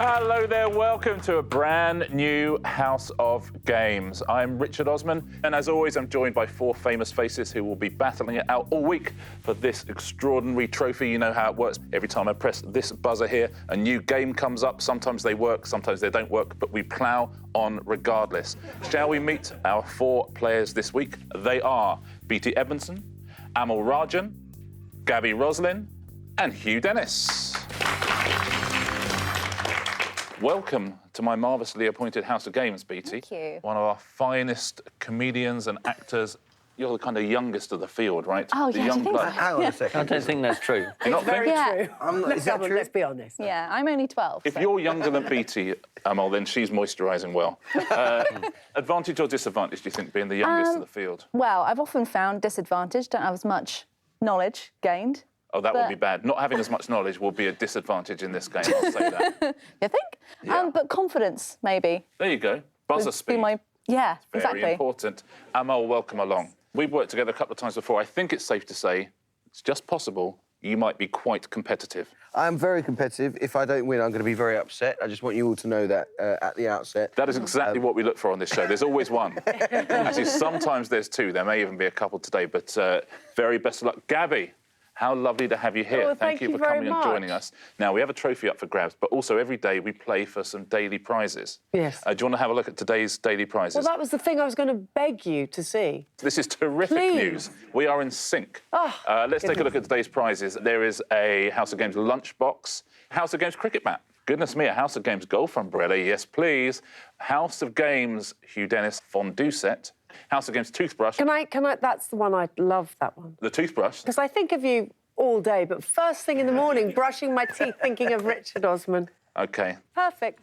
Hello there, welcome to a brand new House of Games. I'm Richard Osman, and as always, I'm joined by four famous faces who will be battling it out all week for this extraordinary trophy. You know how it works. Every time I press this buzzer here, a new game comes up. Sometimes they work, sometimes they don't work, but we plough on regardless. Shall we meet our four players this week? They are Beattie Edmondson, Amol Rajan, Gaby Roslin, and Hugh Dennis. Welcome to my marvellously appointed House of Games, Beattie. Thank you. One of our finest comedians and actors. You're the kind of youngest of the field, right? Oh, the yeah, young blood. Hang on a second. I don't think that's true. You're not Very thinking? true. Is that true? Let's be honest. Yeah, I'm only 12. If so. you're younger than Beattie, Amol, then she's moisturising well. Advantage or disadvantage, do you think, being the youngest of the field? Well, I've often found disadvantage, don't have as much knowledge gained. Oh, that would be bad. Not having as much knowledge will be a disadvantage in this game, I'll say that. You think? Yeah. But confidence, maybe. There you go. Buzzer would speed. be my... Yeah, Very exactly. important. Amol, welcome along. We've worked together a couple of times before. I think it's safe to say, it's just possible, you might be quite competitive. I'm very competitive. If I don't win, I'm going to be very upset. I just want you all to know that at the outset. That is exactly what we look for on this show. There's always one. Actually, sometimes there's two. There may even be a couple today, but very best of luck. Gaby, how lovely to have you here. Oh, Thank you for very coming and joining us. Now, we have a trophy up for grabs, but also every day we play for some daily prizes. Yes. Do you want to have a look at today's daily prizes? Well, that was the thing I was going to beg you to see. This is terrific Please. news. We are in sync. Oh, Let's take a look at today's prizes. There is a House of Games lunchbox, House of Games cricket bat. Goodness me, a House of Games golf umbrella, yes please. House of Games Hugh Dennis fondue set. House of Games toothbrush. Can I, that's the one, I love that one. The toothbrush. Because I think of you all day, but first thing in the morning, brushing my teeth, thinking of Richard Osman. OK. Perfect.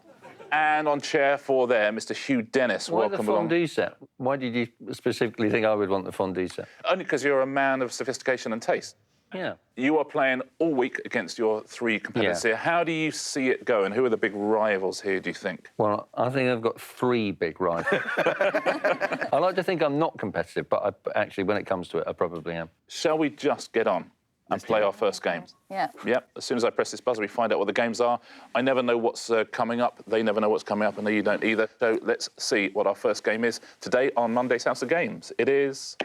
And on chair 4 there, Mr Hugh Dennis, Why welcome the along. fondue set? Why did you specifically think I would want the fondue set? Only because you're a man of sophistication and taste. Yeah. You are playing all week against your 3 competitors here. How do you see it going? Who are the big rivals here, do you think? Well, I think I've got 3 big rivals. I like to think I'm not competitive, but actually, when it comes to it, I probably am. Shall we just get on and play our first game? Yeah. Yep, as soon as I press this buzzer, we find out what the games are. I never know what's coming up. They never know what's coming up. I know you don't either. So let's see what our first game is. Today on Monday's House of Games, it is...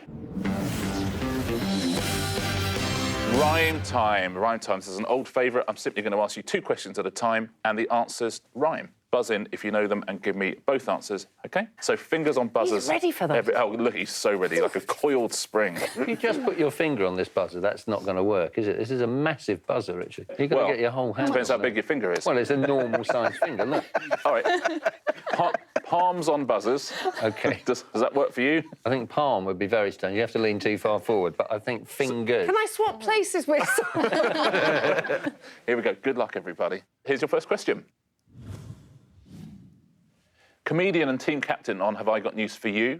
Rhyme time. Rhyme time. This is an old favourite. I'm simply going to ask you 2 questions at a time, and the answers rhyme. Buzz in if you know them and give me both answers, OK? So fingers on buzzers. He's ready for that. Oh, look, he's so ready, like a coiled spring. If you just put your finger on this buzzer, that's not going to work, is it? This is a massive buzzer, Richard. You've got to get your whole hand Depends on how big it. your finger is. Well, it's a normal-sized finger, look. All right. Palms on buzzers. OK. Does that work for you? I think palm would be very strange. You have to lean too far forward, but I think fingers... Can I swap places with... Here we go. Good luck, everybody. Here's your first question. Comedian and team captain on Have I Got News for You?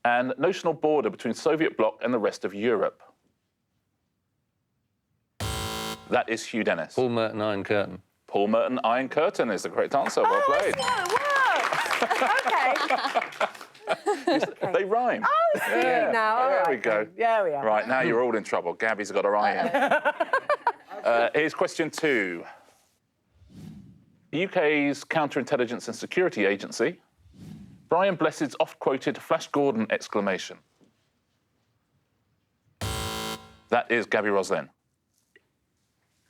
And notional border between Soviet bloc and the rest of Europe. That is Hugh Dennis. Paul Merton, Iron Curtain. Paul Merton, Iron Curtain is the correct answer. Well played. OK. They rhyme. Oh, see now. All There right, we go. then. There we are. Right, now you're all in trouble. Gaby's got her eye in. Here's question 2. The UK's Counterintelligence and Security Agency, Brian Blessed's oft-quoted Flash Gordon exclamation. That is Gaby Roslin.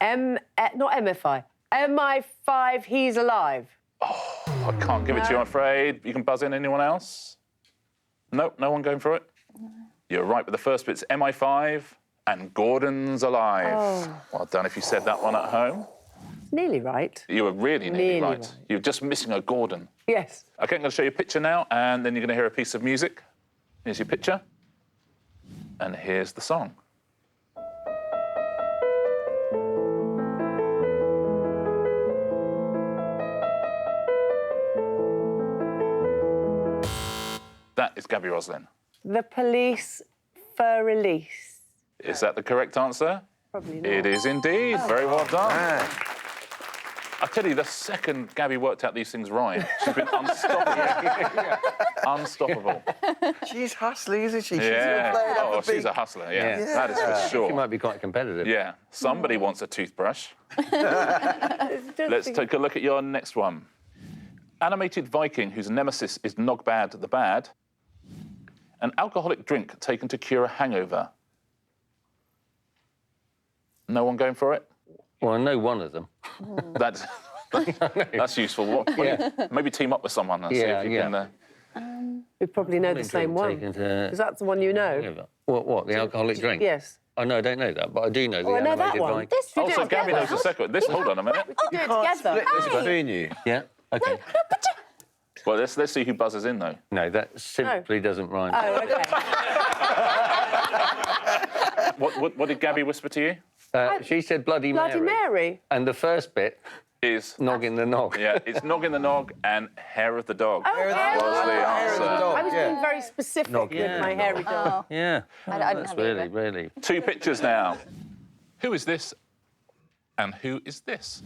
Not MFI. MI5, he's alive. I can't give it to you, I'm afraid. You can buzz in. Anyone else? No, no one going for it? You're right with the first bit. It's MI5 and Gordon's alive. Oh. Well done if you said that one at home. Nearly right. You were really nearly Nearly right. right. You're just missing a Gordon. Yes. OK, I'm going to show you a picture now, and then you're going to hear a piece of music. Here's your picture. And here's the song. That is Gaby Roslin. The police for release. Is that the correct answer? Probably not. It is indeed. Very well done. I tell you, the second Gabby worked out these things right, she's been unstoppable. Unstoppable. She's hustling, isn't she? Yeah. She's playing up Oh, a she's big... a hustler, yeah. Yeah. That is for She sure. might be quite competitive. Yeah. Somebody wants a toothbrush. Let's take a look at your next one. Animated Viking whose nemesis is Nogbad the Bad. An alcoholic drink taken to cure a hangover. No one going for it? Well, I know one of them. That's useful. Maybe team up with someone and see if you can... We probably know the same one. Because that's the one you know. What? The alcoholic drink? Yes. Oh, no, I don't know that, but I do know the I know that animated one. Viking. This, Oh, so Gabby knows the second. Hold on a minute. we could do it together. Split this between you. Yeah, OK. Well, let's see who buzzes in, though. No, that simply doesn't rhyme. Oh, OK. What did Gabby whisper to you? She said Bloody Mary. Bloody Mary. And the first bit, Is... Nog in the Nog. Yeah, it's Nog in the Nog and Hair of the Dog Hair of the was Dog. the Hair of the answer. dog. I was being very specific with my hairy dog. Yeah. I didn't That's have really, either. really... 2 pictures now. Who is this and who is this?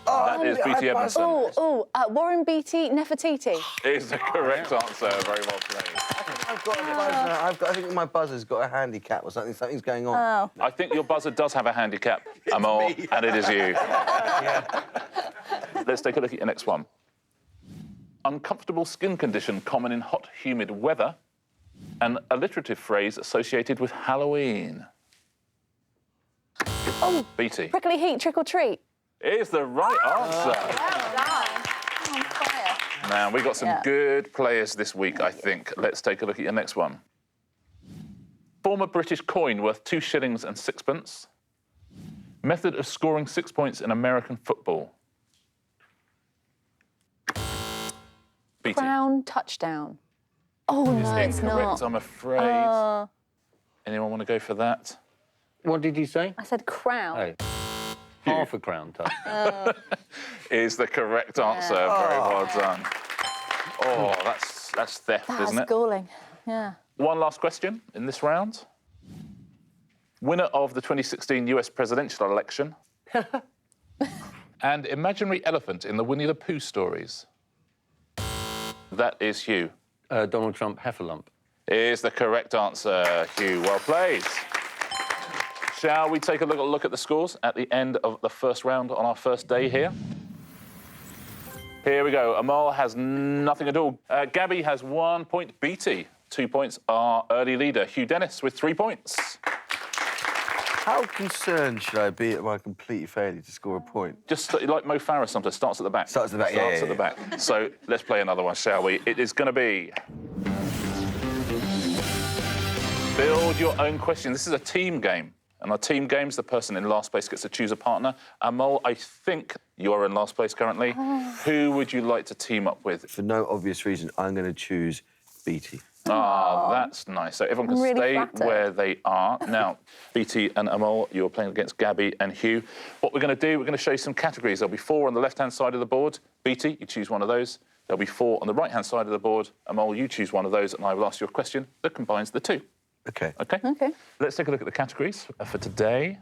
That is Beattie Edmondson. Warren Beatty, Nefertiti. Is the correct answer. Very well played. I've got a buzzer. I think my buzzer's got a handicap or something. Something's going on. Oh. I think your buzzer does have a handicap, Amol, and it is you. Let's take a look at your next one. Uncomfortable skin condition common in hot, humid weather. An alliterative phrase associated with Halloween. Oh, Beattie. prickly heat, trick or treat. Is the right answer. On fire. Now, we got some good players this week, I think. Let's take a look at your next one. Former British coin worth 2 shillings and 6pence. Method of scoring 6 points in American football. Beattie. Crown touchdown. Oh, no, it's Incorrect, not. I'm afraid. Anyone want to go for that? What did you say? I said crown. Oh. Half a crown touch. Is the correct answer. Very well done. Oh, that's theft, That's isn't it? galling. Yeah. One last question in this round. Winner of the 2016 US presidential election and imaginary elephant in the Winnie the Pooh stories. That is Hugh. Donald Trump Heffalump. Is the correct answer, Hugh. Well played. Shall we take a look at the scores at the end of the first round on our first day here? Here we go. Amol has nothing at all. Gabby has 1 point. Beattie, 2 points. Our early leader, Hugh Dennis, with 3 points. How concerned should I be at my complete failure to score a point? Just like Mo Farah sometimes, starts at the back. Starts at the back, Starts yeah, at the back. So let's play another one, shall we? It is going to be... Build your own question. This is a team game. And our team games, the person in last place gets to choose a partner. Amol, I think you are in last place currently. Who would you like to team up with? For no obvious reason, I'm going to choose Beattie. Ah, that's nice. So everyone can really stay flattered. where they are. Now, Beattie and Amol, you're playing against Gabby and Hugh. What we're going to do, we're going to show you some categories. There'll be 4 on the left-hand side of the board. Beattie, you choose one of those. There'll be 4 on the right-hand side of the board. Amol, you choose one of those, and I will ask you a question that combines the 2. OK. OK? OK. Let's take a look at the categories for today.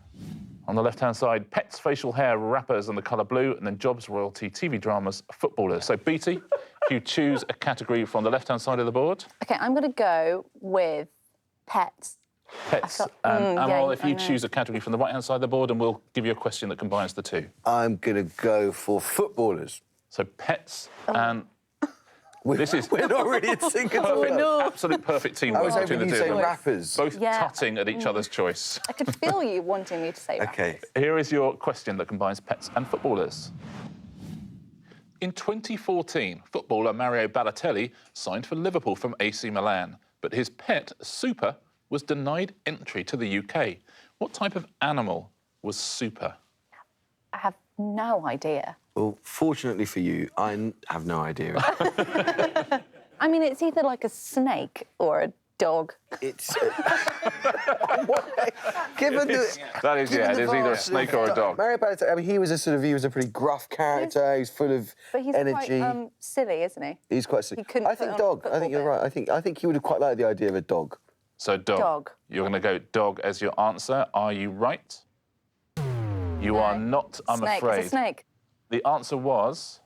On the left-hand side, pets, facial hair, rappers and the colour blue, and then jobs, royalty, TV dramas, footballers. So, Beattie, you choose a category from the left-hand side of the board. OK, I'm going to go with pets. Pets. thought- And Amol, yeah, if I you know. choose a category from the right-hand side of the board, and we'll give you a question that combines the 2. I'm going to go for footballers. So, pets and... This is We're not really in sync at all. perfect, absolute perfect I teamwork was between hoping the you'd two say of them. rappers. Both Yeah. tutting at each other's choice. I could feel you wanting me to say that. OK. Here is your question that combines pets and footballers. In 2014, footballer Mario Balotelli signed for Liverpool from AC Milan, but his pet, Super, was denied entry to the UK. What type of animal was Super? I have no idea. Well, fortunately for you, I have no idea. I mean, it's either like a snake or a dog. It's... Given the... That is, yeah, it is either a snake or a dog. Mario Balotelli, I mean, he was a pretty gruff character. He's full of But he's energy. quite silly, isn't he? He's quite sick. He couldn't I put think on a dog. I football think you're bit. right. I think he would have quite liked the idea of a dog. So dog. Dog. You're going to go dog as your answer. Are you right? You are not, I'm Snake. afraid. It's a snake. The answer was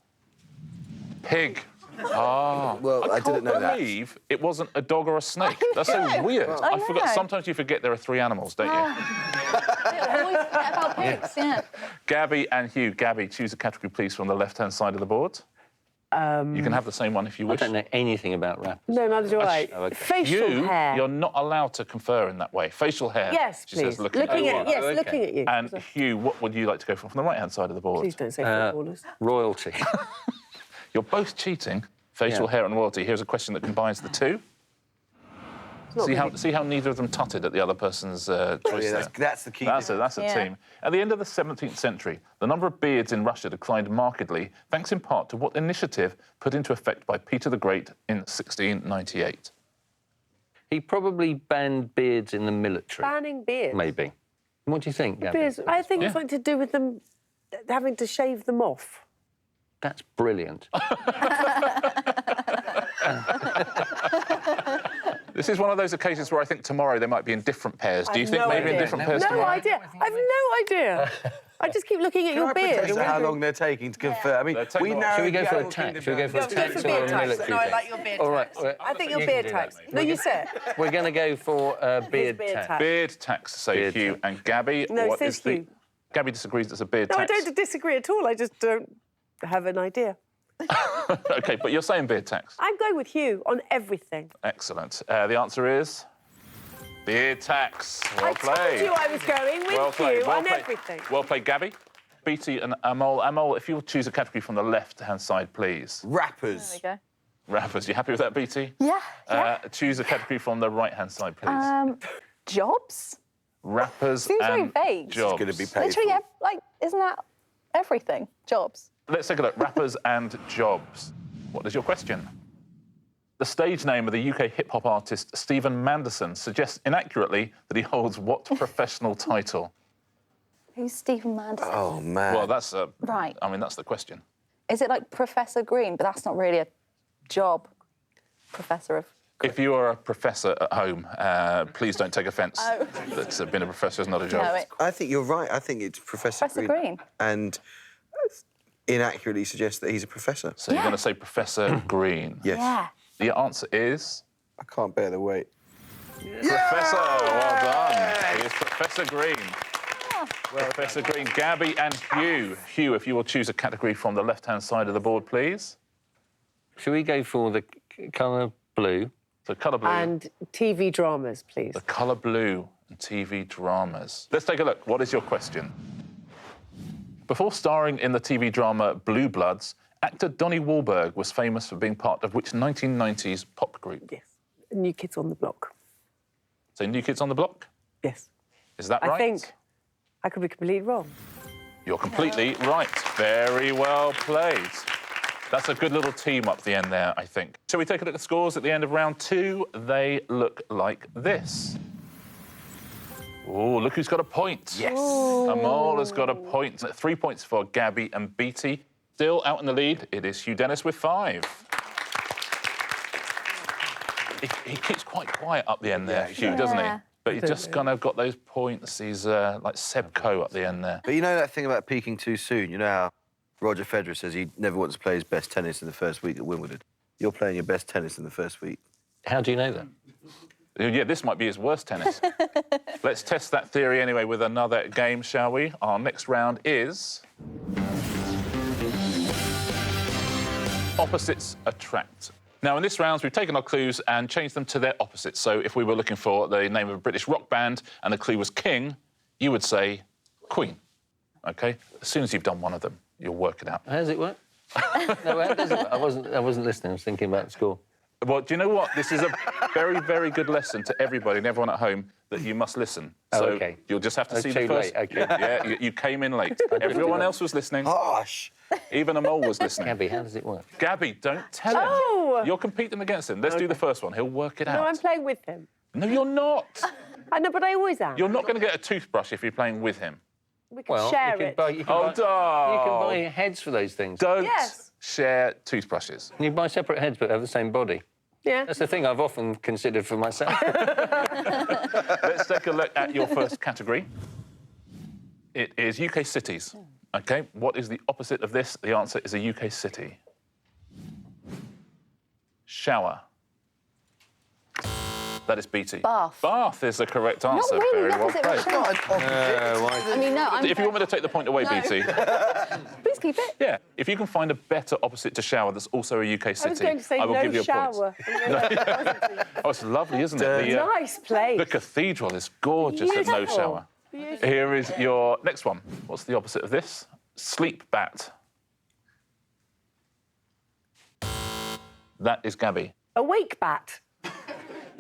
pig. Ah, Well, I didn't know can't that. believe it wasn't a dog or a snake. That's so weird. I forgot. know. Sometimes you forget there are 3 animals, don't you? I always forget about pigs, yeah. Gabby and Hugh. Gabby, choose a category, please, from the left-hand side of the board. You can have the same one if you I wish. don't know anything about rappers. No, neither do I. Oh, okay. Facial You, hair. you're not allowed to confer in that way. Facial hair. Yes, she please. says, looking at at you. yes, okay. looking at you. And Hugh, what would you like to go for from the right-hand side of the board? Please don't say footballers. Royalty. You're both cheating. Facial Yeah. hair and royalty. Here's a question that combines the two. See how neither of them tutted at the other person's choice Yeah, there? that's the key. That's a Yeah. team. At the end of the 17th century, the number of beards in Russia declined markedly, thanks in part to what initiative put into effect by Peter the Great in 1698. He probably banned beards in the military. Banning beards. Maybe. What do you think, Gabby? Beards. I think it's Yeah. something to do with them having to shave them off. That's brilliant. This is one of those occasions where I think tomorrow they might be in different pairs. Do you I've think no maybe in idea. different pairs No tomorrow? idea. I've no idea. I just keep looking at Can your I beard. predict and how wondering- long they're taking to confer? I mean, They're taking we a while. narrowed Should we go the for a Animal tax? Kingdom Should we go down for a to- Go for tax or beard a tax. military No, I thing? like your beard All right. tax. well, I think your you can beard do that, tax. mate. No, you said. We're going to go for beard beard tax. tax. Beard tax, say Beard Hugh. tax. And Gabby, No, it what says is the... Hugh. Gabby disagrees it's a beard No, I tax. don't disagree at all. I just don't have an idea. OK, but you're saying beard tax. I'm going with Hugh on everything. Excellent. The answer is beard tax. Well I told played. you I was going with Well played. Hugh Well on played. everything. Well played, Gabby. Beattie and Amol. Amol, if you'll choose a category from the left-hand side, please. Rappers. There Rappers. You happy with that, Beattie? we go. Yeah. Choose a category from the right-hand side, please. Jobs? Rappers Seems very and vague. jobs. Going to be paid Literally, for. isn't that everything? Jobs. Let's take a look. Rappers and jobs. What is your question? The stage name of the UK hip-hop artist Stephen Manderson suggests inaccurately that he holds what professional title? Who's Stephen Manderson? Oh, man. Well, that's Right. I mean, that's the question. Is it like Professor Green? But that's not really a job. Professor of... If you are a professor at home, please don't take offence that being a professor is not a job. No, it... I think you're right. I think it's Professor Green. And inaccurately suggests that he's a professor. So you're going to say Professor Green. Yes. Yeah. The answer is I can't bear the weight. Professor. Well done. It is Professor Green. Professor Green. Gabby and Hugh. Hugh, if you will choose a category from the left-hand side of the board, please. Should we go for the colour blue? So colour blue. And TV dramas, please. The colour blue and TV dramas. Let's take a look. What is your question? Before starring in the TV drama Blue Bloods, actor Donnie Wahlberg was famous for being part of which 1990s pop group? Yes. New Kids on the Block. So New Kids on the Block? Yes. Is that right? I think. I could be completely wrong. You're completely right. Very well played. That's a good little team up the end there, I think. Shall we take a look at the scores at the end of round 2? They look like this. Oh, look who's got a point. Yes. Amol has got a point. 3 points for Gabby and Beattie. Still out in the lead, it is Hugh Dennis with 5. He keeps quite quiet up the end there, Hugh, doesn't he? Yeah. But he's just kind of got those points. He's like Seb Coe up the end there. But you know that thing about peaking too soon? You know how Roger Federer says he never wants to play his best tennis in the first week at Wimbledon? You're playing your best tennis in the first week. How do you know that? Yeah, this might be his worst tennis. Let's test that theory anyway with another game, shall we? Our next round is... Opposites attract. Now, in this round, we've taken our clues and changed them to their opposites. So if we were looking for the name of a British rock band and the clue was King, you would say Queen, OK? As soon as you've done one of them, you'll work it out. How does it work? No, how does it work? I wasn't listening. I was thinking about the score. Well, do you know what? This is a very, very good lesson to everybody and everyone at home that you must listen. Oh, so okay. you'll just have to see too the first... late, OK. Yeah, you came in late. Everyone else was listening. Gosh. Even Amol was listening. Gabby, how does it work? Gabby, don't tell him. Oh! You're competing against him. Let's do the first one. He'll work it out. No, I'm playing with him. No, you're not. I know, but I always am. You're not going to get a toothbrush if you're playing with him. We can share it. You can Oh, buy heads for those things. Don't Yes. share toothbrushes. You buy separate heads but have the same body. Yeah. That's the thing I've often considered for myself. Let's take a look at your first category. It is UK cities. OK, what is the opposite of this? The answer is a UK city. Shower. That is Beattie. Bath. Bath is the correct answer. Not really, Very well opposite, played. Richard. I mean, no, I'm... If you want me to take the point away, Beattie. Please keep it. Yeah, if you can find a better opposite to shower that's also a UK city, I was going to say I will no give you a shower. point. Oh, it's lovely, isn't it? Nice place. The cathedral is gorgeous at no Beautiful. shower. Beautiful. Here is your next one. What's the opposite of this? Sleep bat. That is Gaby. A wake bat.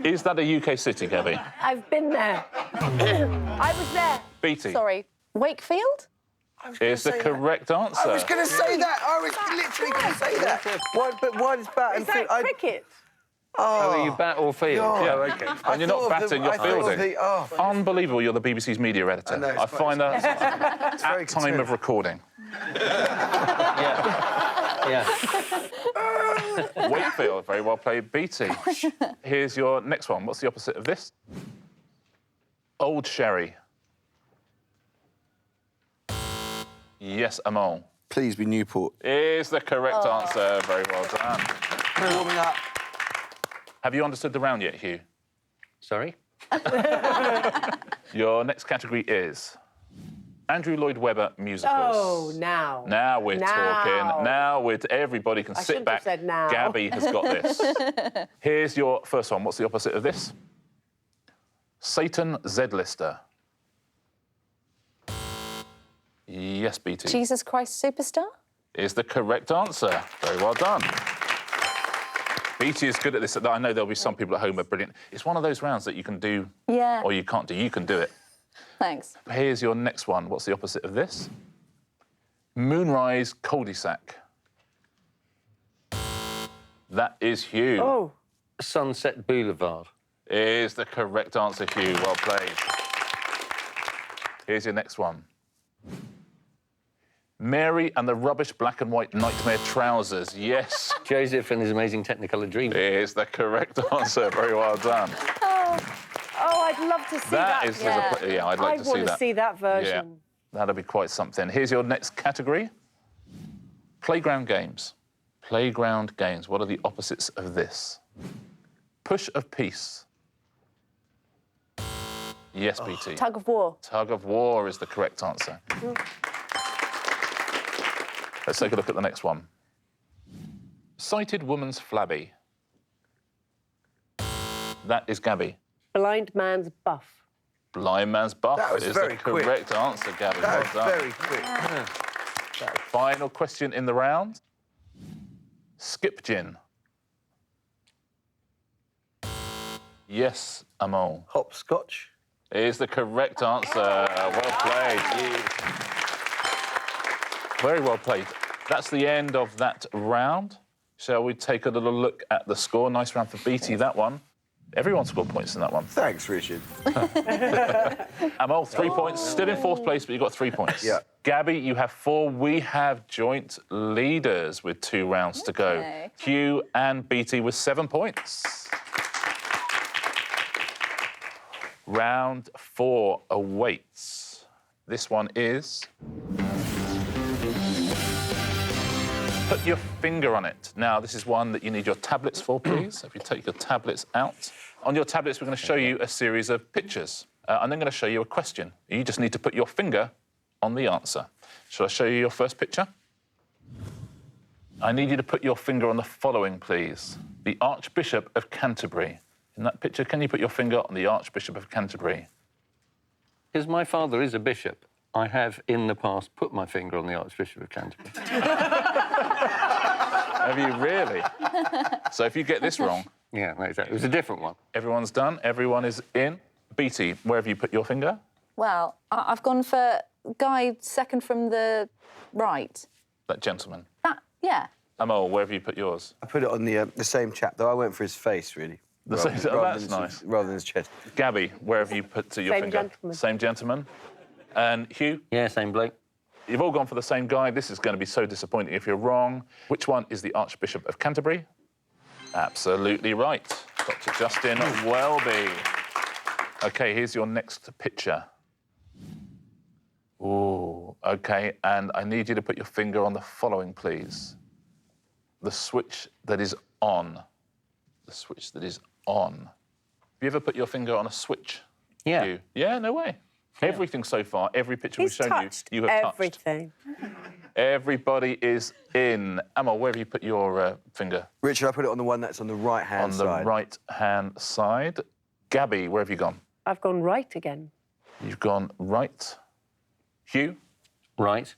Is that a UK city, Gaby? I've been there. I was there. Beattie. Sorry. Wakefield? Is the correct answer. I was going to say that. I was literally going to say that. Why does bat and Is that cricket? Oh, are you bat or field? God. Yeah, OK. And you're not batting, you're fielding. Oh, Unbelievable, you're the BBC's media editor. I know, I find that it's very at time of recording. Yeah. Wakefield, very well played, Beattie. Here's your next one. What's the opposite of this? Old Sherry. Yes, Amol. please be Newport. Is the correct answer. Very well done. Warming up. Have you understood the round yet, Hugh? Sorry? Your next category is Andrew Lloyd Webber musicals. Oh, now. Now we're talking. Now everybody can sit shouldn't have back. said now. Gaby has got this. Here's your first one. What's the opposite of this? Satan Z-lister. Yes, Beattie. Jesus Christ Superstar? Is the correct answer. Very well done. Beattie is good at this. I know there'll be some people at home who are brilliant. It's one of those rounds that you can do or you can't do. You can do it. Thanks. Here's your next one. What's the opposite of this? Moonrise cul-de-sac. That is Hugh. Oh. Sunset Boulevard. Is the correct answer, Hugh. Well played. Here's your next one. Mary and the rubbish black and white nightmare trousers. Yes. Joseph and his amazing Technicolor Dream. Is the correct answer. Very well done. Oh, I'd love to see that. Is, I'd like to see that. I want to see that version. Yeah, that'll be quite something. Here's your next category. Playground games. Playground games. What are the opposites of this? Push of peace. Yes, Beattie. Tug of war. Tug of war is the correct answer. Let's take a look at the next one. Sighted woman's flabby. That is Gaby. Blind man's buff. Blind man's buff That was is very the quick. correct answer, Gaby. That Well was done. very quick. Final question in the round. Skip gin. Yes, Amol. Hopscotch. Is the correct answer. Well played. Very well played. That's the end of that round. Shall we take a little look at the score? Nice round for Beattie, that one. Everyone scored points in that one. Thanks, Richard. Amol, 3 points. Still in fourth place, but you got 3 points. Yeah. Gaby, you have 4. We have joint leaders with 2 rounds to go. Okay. Hugh and Beattie with 7 points. Round 4 awaits. This one is... Put your finger on it. Now, this is one that you need your tablets for, please. If you take your tablets out. On your tablets, we're going to show you a series of pictures. I'm then going to show you a question. You just need to put your finger on the answer. Shall I show you your first picture? I need you to put your finger on the following, please. The Archbishop of Canterbury. In that picture, can you put your finger on the Archbishop of Canterbury? Because my father is a bishop, I have, in the past, put my finger on the Archbishop of Canterbury. Have you really? So if you get this wrong... Yeah, no, exactly. It was a different one. Everyone's done. Everyone is in. Beattie, where have you put your finger? Well, I've gone for guy second from the right. That gentleman. Yeah. Amol, where have you put yours? I put it on the same chap, though I went for his face, really. That's nice. Rather than his chest. Gaby, where have you put your Same finger? gentleman. Same gentleman. And Hugh? Yeah, same bloke. You've all gone for the same guy. This is going to be so disappointing if you're wrong. Which one is the Archbishop of Canterbury? Absolutely right. Dr. Justin Welby. OK, here's your next picture. Ooh, OK. And I need you to put your finger on the following, please. The switch that is on. The switch that is on. Have you ever put your finger on a switch? Yeah. You? Yeah, no way. Yeah. Everything so far, every picture we've shown you have touched. Everything. Everybody is in. Amol, where have you put your finger? Richard, I put it on the one that's on the right-hand side. On the right-hand side. Gaby, where have you gone? I've gone right again. You've gone right. Hugh? Right.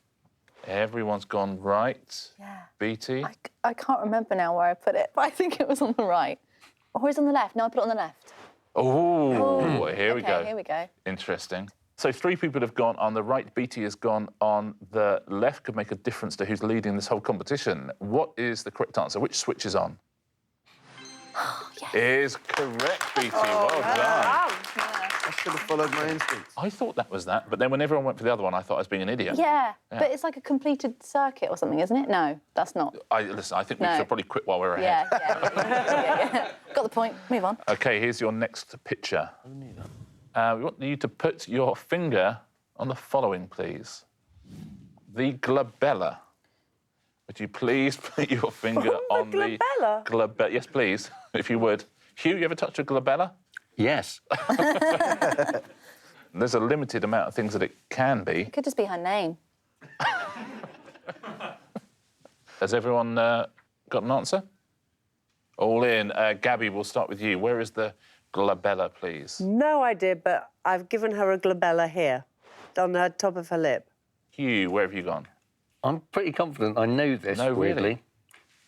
Everyone's gone right. Yeah. Beattie? I can't remember now where I put it, but I think it was on the right. Or is it on the left? No, I put it on the left. Oh, here we go. Here we go. Interesting. So 3 people have gone on the right. Beattie has gone on the left. Could make a difference to who's leading this whole competition. What is the correct answer? Which switch is on? Yes. Is correct, Beattie. Well done. Yeah. I should have followed my instincts. I thought that was that, but then when everyone went for the other one, I thought I was being an idiot. Yeah, but it's like a completed circuit or something, isn't it? No, that's not. Listen, I think we should probably quit while we're ahead. Yeah. Got the point. Move on. OK, here's your next picture. We want you to put your finger on the following, please. The glabella. Would you please put your finger on the glabella? Yes, please, if you would. Hugh, you ever touched a glabella? Yes. There's a limited amount of things that it can be. It could just be her name. Has everyone got an answer? All in. Gaby, we'll start with you. Where is the glabella, please? No idea, but I've given her a glabella here, on the top of her lip. Hugh, where have you gone? I'm pretty confident I know this, No, weirdly. really?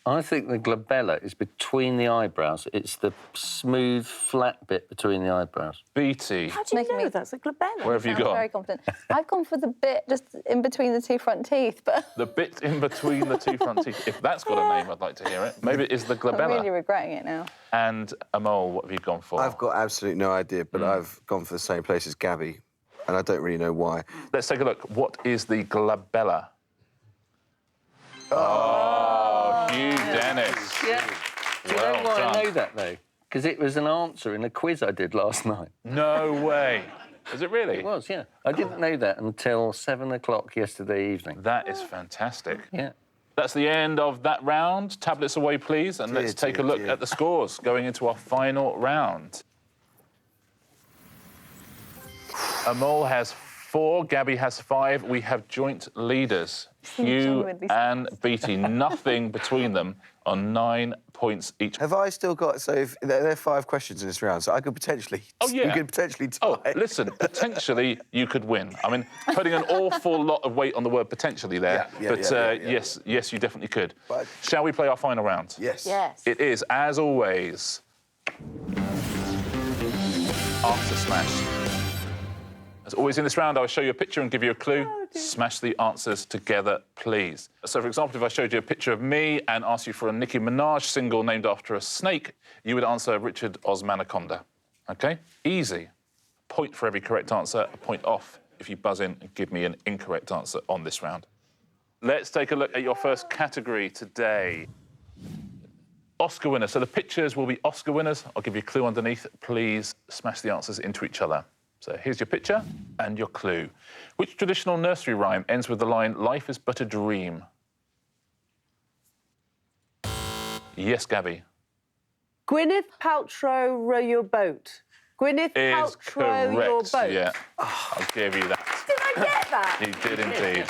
I think the glabella is between the eyebrows. It's the smooth, flat bit between the eyebrows. Beattie. How do you know that's a glabella? Where have you I'm gone? very confident. I've gone for the bit just in between the 2 front teeth, but... The bit in between the 2 front teeth. If that's got a name, I'd like to hear it. Maybe it is the glabella. I'm really regretting it now. And Amol, what have you gone for? I've got absolutely no idea, but I've gone for the same place as Gaby, and I don't really know why. Let's take a look. What is the glabella? Oh, Hugh Dennis. Yeah. Do you know Well why done. I know that, though? Because it was an answer in a quiz I did last night. No way. Is it really? It was, yeah. I didn't know that until 7 o'clock yesterday evening. That is fantastic. Yeah. That's the end of that round. Tablets away, please, and let's take a look at the scores going into our final round. Amol has 4, Gaby has 5. We have joint leaders, Hugh and Beattie. Nothing between them on 9 points each. Have I still got... So if there are 5 questions in this round, so I could potentially... Oh, yeah. You could potentially tie. Oh, listen, potentially you could win. I mean, putting an awful lot of weight on the word potentially there. Yes, you definitely could. But... Shall we play our final round? Yes. Yes. It is, as always, answer smash. As always in this round, I'll show you a picture and give you a clue. Smash the answers together, please. So, for example, if I showed you a picture of me and asked you for a Nicki Minaj single named after a snake, you would answer Richard Osman Anaconda. OK? Easy. Point for every correct answer, a point off if you buzz in and give me an incorrect answer on this round. Let's take a look at your first category today. Oscar winners. So the pictures will be Oscar winners. I'll give you a clue underneath. Please smash the answers into each other. So here's your picture and your clue. Which traditional nursery rhyme ends with the line, "Life is but a dream"? Yes, Gaby. Gwyneth Paltrow, row your boat. Gwyneth Is Paltrow, your correct. boat. Yeah, I'll give you that. Did I get that? You did indeed.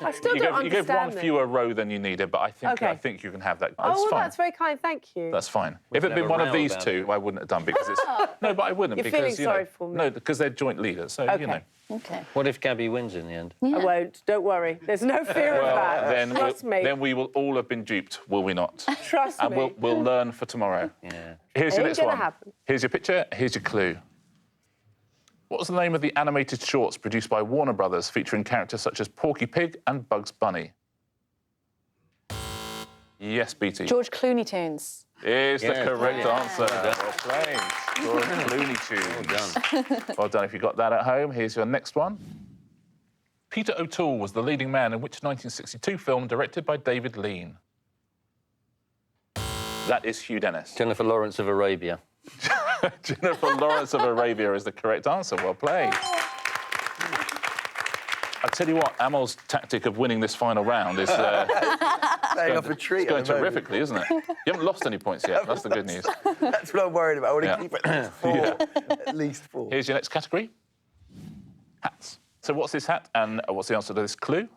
I still You don't gave understand one this. fewer row than you needed, but I think Okay. I think you can have that. Oh, That's well, fine. that's very kind, thank you. That's fine. If it had have been a one of row these about two, I wouldn't have done because it's no, but I wouldn't You're because feeling sorry for me. No, because they're joint leaders, so Okay. you know. OK. What if Gaby wins in the end? I won't, don't worry. There's no fear of that. Trust me. Then we will all have been duped, will we not? Trust And me. we'll learn for tomorrow. Yeah. Here's your Ain't next gonna one. happen. Here's your picture. Here's your clue. What was the name of the animated shorts produced by Warner Brothers featuring characters such as Porky Pig and Bugs Bunny? Yes, Beattie. George Clooney tunes. Is the Yeah, correct yeah. answer. Well played. George Clooney tunes. Well done. Well done if you got that at home. Here's your next one. Peter O'Toole was the leading man in which 1962 film directed by David Lean? That is Hugh Dennis. Jennifer Lawrence of Arabia. Jennifer Lawrence of Arabia is the correct answer. Well played. I tell you what, Amol's tactic of winning this final round is Playing off a treat. it's going terrifically, isn't it? You haven't lost any points yet. That's the good news. That's what I'm worried about. I want to keep it at 4. At least 4. Here's your next category. Hats. So what's this hat and what's the answer to this clue?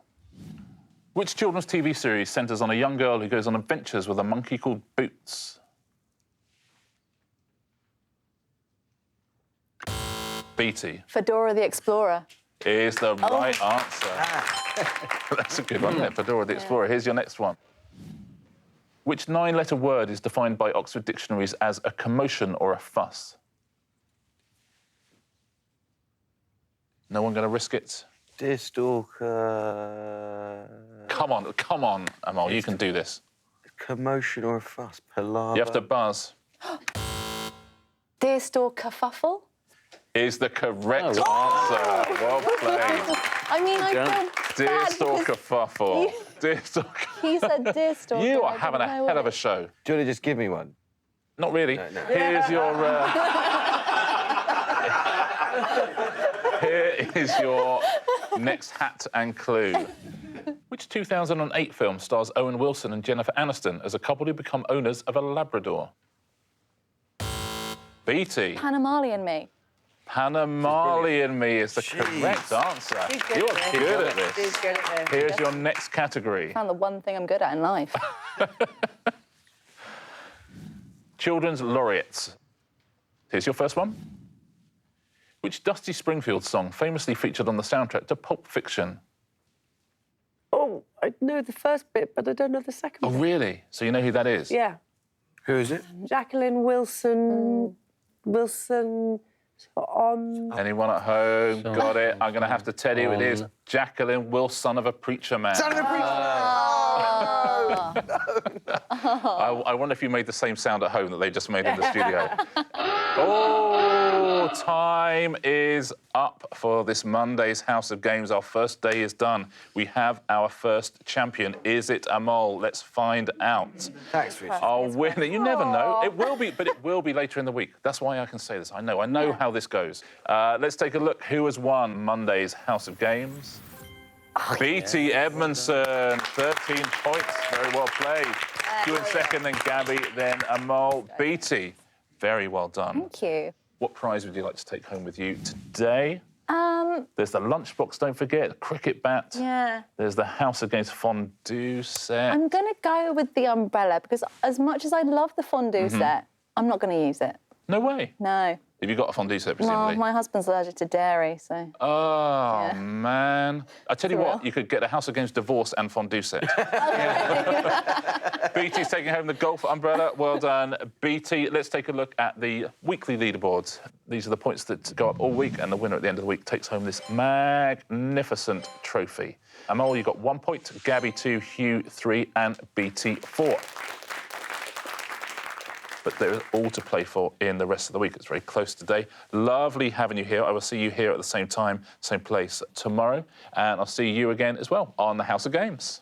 Which children's TV series centres on a young girl who goes on adventures with a monkey called Boots? Beattie. Fedora the Explorer. Is the right answer. That's a good one, isn't it? Fedora the Explorer. Here's your next one. Which 9-letter word is defined by Oxford dictionaries as a commotion or a fuss? No one going to risk it? Dear stalker. Come on, Amol, you can do this. Commotion or a fuss? Palaver. You have to buzz. Dear Store Kerfuffle. Is the correct answer. Well played. I mean, I feel Dear bad Stalker because Fuffle. Dear Stalker. he said Dear Stalker. You are I having a didn't know hell of a what. show. Do you want to just give me one? Not really. No. Here's your. Here is your next hat and clue. Which 2008 film stars Owen Wilson and Jennifer Aniston as a couple who become owners of a Labrador? Beattie. Panamali and Me. Panamali and Me is the correct answer. You are good at this. She's good at this. Here's your next category. Found the one thing I'm good at in life. Children's laureates. Here's your first one. Which Dusty Springfield song famously featured on the soundtrack to Pulp Fiction? Oh, I know the first bit, but I don't know the second Oh, bit. really? So you know who that is? Yeah. Who is it? Jacqueline Wilson. Wilson on. Anyone at home? Got it. I'm going to have to tell you it is Jacqueline Wilson, son of a preacher man. Son of a preacher! I wonder if you made the same sound at home that they just made in the studio. Oh, time is up for this Monday's House of Games. Our first day is done. We have our first champion. Is it Amol? Let's find out. Thanks, Richard. Our winner, you never know. It will be, but it will be later in the week. That's why I can say this. I know how this goes. Let's take a look who has won Monday's House of Games. Beattie Edmondson, 13 points. Very well played. You in second, then Gaby, then Amol. Beattie, very well done. Thank you. What prize would you like to take home with you today? There's the lunchbox, don't forget, a cricket bat. Yeah. There's the House of Games fondue set. I'm going to go with the umbrella because as much as I love the fondue set, I'm not going to use it. No way. No. Have you got a fondue set, No, presumably? my husband's allergic to dairy, so... Oh, Yeah. man. I tell you For what, real? you could get a House of Games divorce and fondue set. Beattie's taking home the golf umbrella. Well done, Beattie. Let's take a look at the weekly leaderboards. These are the points that go up all week, and the winner at the end of the week takes home this magnificent trophy. Amol, you got 1 point, Gaby 2, Hugh 3, and Beattie 4. But there is all to play for in the rest of the week. It's very close today. Lovely having you here. I will see you here at the same time, same place tomorrow. And I'll see you again as well on the House of Games.